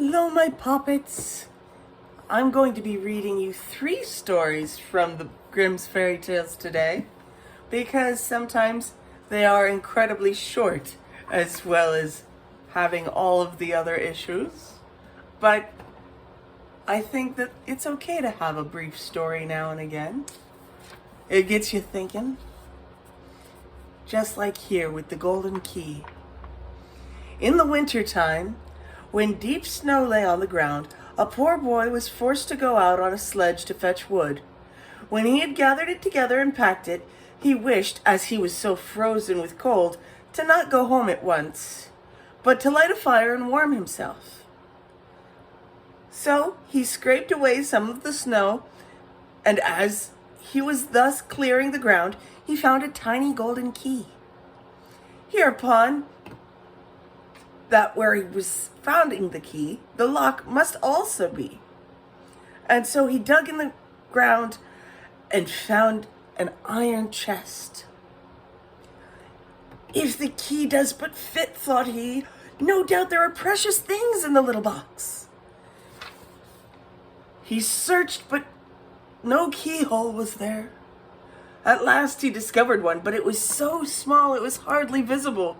Hello, my puppets. I'm going to be reading you 3 stories from the Grimm's fairy tales today because sometimes they are incredibly short as well as having all of the other issues. But I think that it's okay to have a brief story now and again. It gets you thinking. Just like here with the golden key. In the wintertime, when deep snow lay on the ground, a poor boy was forced to go out on a sledge to fetch wood. When he had gathered it together and packed it, he wished, as he was so frozen with cold, to not go home at once, but to light a fire and warm himself. So he scraped away some of the snow, and as he was thus clearing the ground, he found a tiny golden key. Hereupon, that where he was finding the key, the lock must also be. And so he dug in the ground and found an iron chest. If the key does but fit, thought he, no doubt there are precious things in the little box. He searched, but no keyhole was there. At last he discovered one, but it was so small it was hardly visible.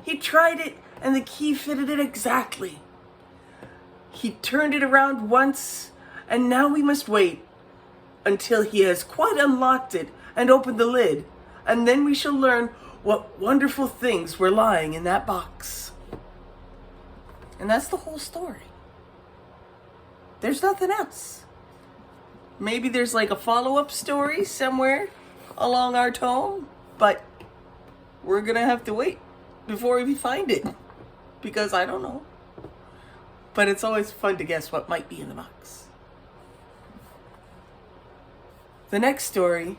He tried it, and the key fitted it exactly. He turned it around once, and now we must wait until he has quite unlocked it and opened the lid, and then we shall learn what wonderful things were lying in that box. And that's the whole story. There's nothing else. Maybe there's like a follow-up story somewhere along our tone, but we're gonna have to wait before we find it, because I don't know. But it's always fun to guess what might be in the box. The next story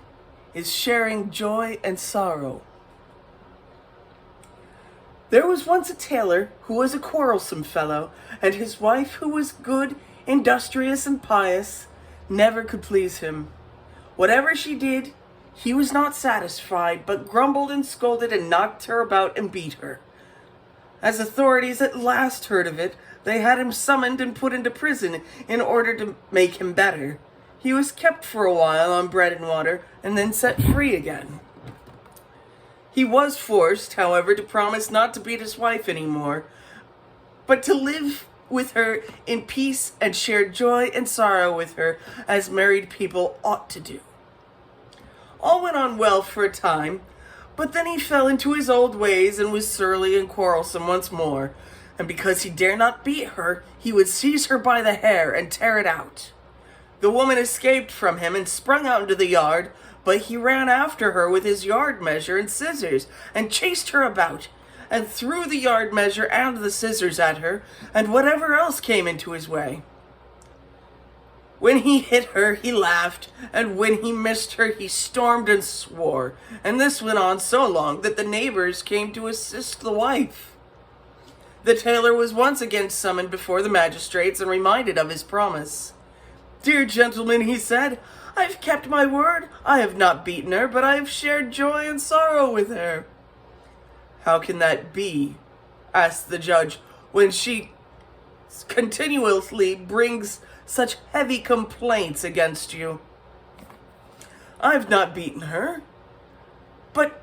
is Sharing Joy and Sorrow. There was once a tailor who was a quarrelsome fellow, and his wife, who was good, industrious, and pious, never could please him. Whatever she did, he was not satisfied, but grumbled and scolded and knocked her about and beat her. As authorities at last heard of it, they had him summoned and put into prison in order to make him better. He was kept for a while on bread and water, and then set free again. He was forced, however, to promise not to beat his wife anymore, but to live with her in peace and share joy and sorrow with her as married people ought to do. All went on well for a time, but then he fell into his old ways and was surly and quarrelsome once more, and because he dare not beat her, he would seize her by the hair and tear it out. The woman escaped from him and sprung out into the yard, but he ran after her with his yard measure and scissors and chased her about, and threw the yard measure and the scissors at her, and whatever else came into his way. When he hit her, he laughed, and when he missed her, he stormed and swore, and this went on so long that the neighbors came to assist the wife. The tailor was once again summoned before the magistrates and reminded of his promise. "Dear gentlemen," he said, "I've kept my word. I have not beaten her, but I have shared joy and sorrow with her." "How can that be?" asked the judge, "when she continuously brings such heavy complaints against you?" "I've not beaten her, but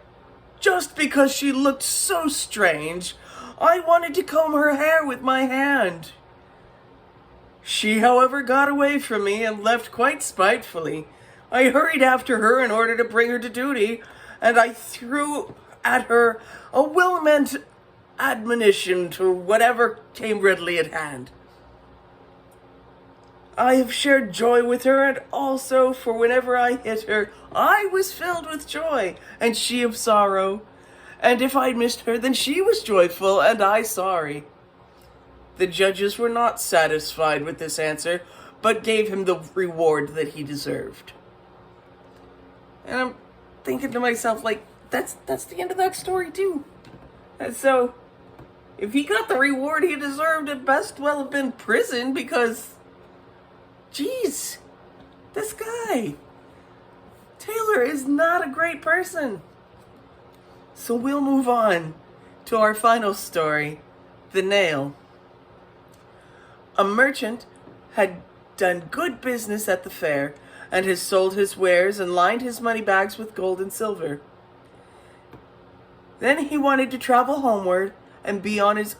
just because she looked so strange, I wanted to comb her hair with my hand. She, however, got away from me and left quite spitefully. I hurried after her in order to bring her to duty, and I threw at her a well-meant admonition to whatever came readily at hand. I have shared joy with her, and also, for whenever I hit her, I was filled with joy, and she of sorrow. And if I missed her, then she was joyful, and I sorry." The judges were not satisfied with this answer, but gave him the reward that he deserved. And I'm thinking to myself, like, that's the end of that story too. And so, if he got the reward he deserved, it best well have been prison, because, geez, this guy, Taylor, is not a great person. So we'll move on to our final story, The Nail. A merchant had done good business at the fair, and has sold his wares and lined his money bags with gold and silver. Then he wanted to travel homeward and be on his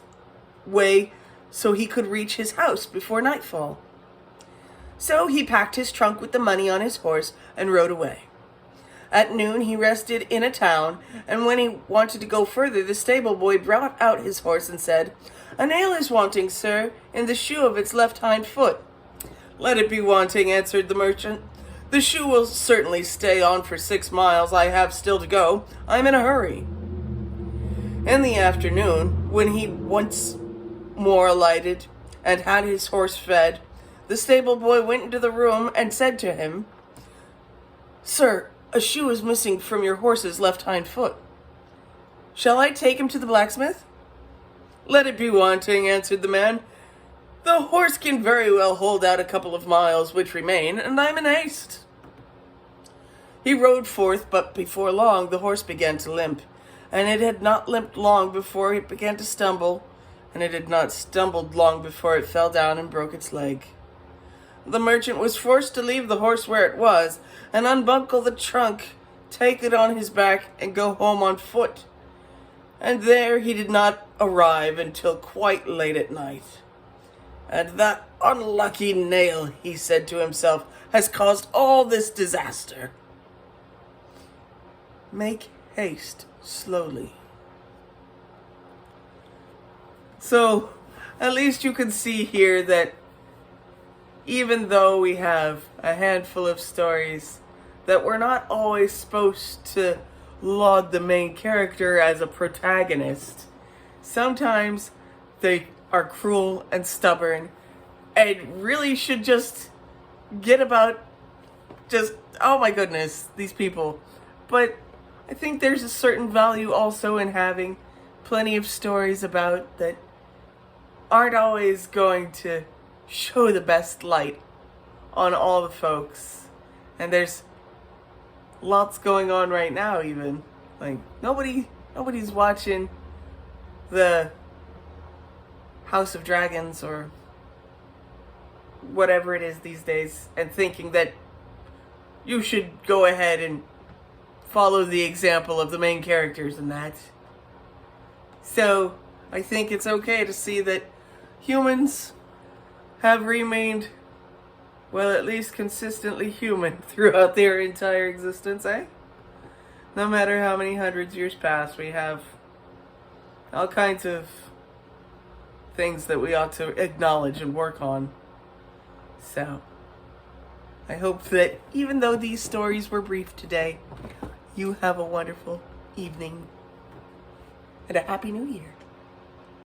way so he could reach his house before nightfall. So he packed his trunk with the money on his horse and rode away. At noon he rested in a town, and when he wanted to go further, the stable boy brought out his horse and said, "A nail is wanting, sir, in the shoe of its left hind foot." "Let it be wanting," answered the merchant. "The shoe will certainly stay on for 6 miles I have still to go. I'm in a hurry." In the afternoon, when he once more alighted and had his horse fed, the stable boy went into the room and said to him, "Sir, a shoe is missing from your horse's left hind foot. Shall I take him to the blacksmith?" "Let it be wanting," answered the man. "The horse can very well hold out a couple of miles which remain, and I'm in haste." He rode forth, but before long the horse began to limp, and it had not limped long before it began to stumble, and it had not stumbled long before it fell down and broke its leg. The merchant was forced to leave the horse where it was, and unbuckle the trunk, take it on his back, and go home on foot. And there he did not arrive until quite late at night. "And that unlucky nail," he said to himself, "has caused all this disaster." Make haste slowly. So, at least you can see here that even though we have a handful of stories that we're not always supposed to laud the main character as a protagonist, sometimes they are cruel and stubborn and really should just get about oh my goodness, these people. But I think there's a certain value also in having plenty of stories about that aren't always going to show the best light on all the folks. And there's lots going on right now even. Like nobody's watching the House of Dragons or whatever it is these days and thinking that you should go ahead and follow the example of the main characters in that. So I think it's okay to see that humans have remained, well, at least consistently human throughout their entire existence, eh? No matter how many hundreds of years pass, we have all kinds of things that we ought to acknowledge and work on. So, I hope that even though these stories were brief today, you have a wonderful evening and a Happy New Year.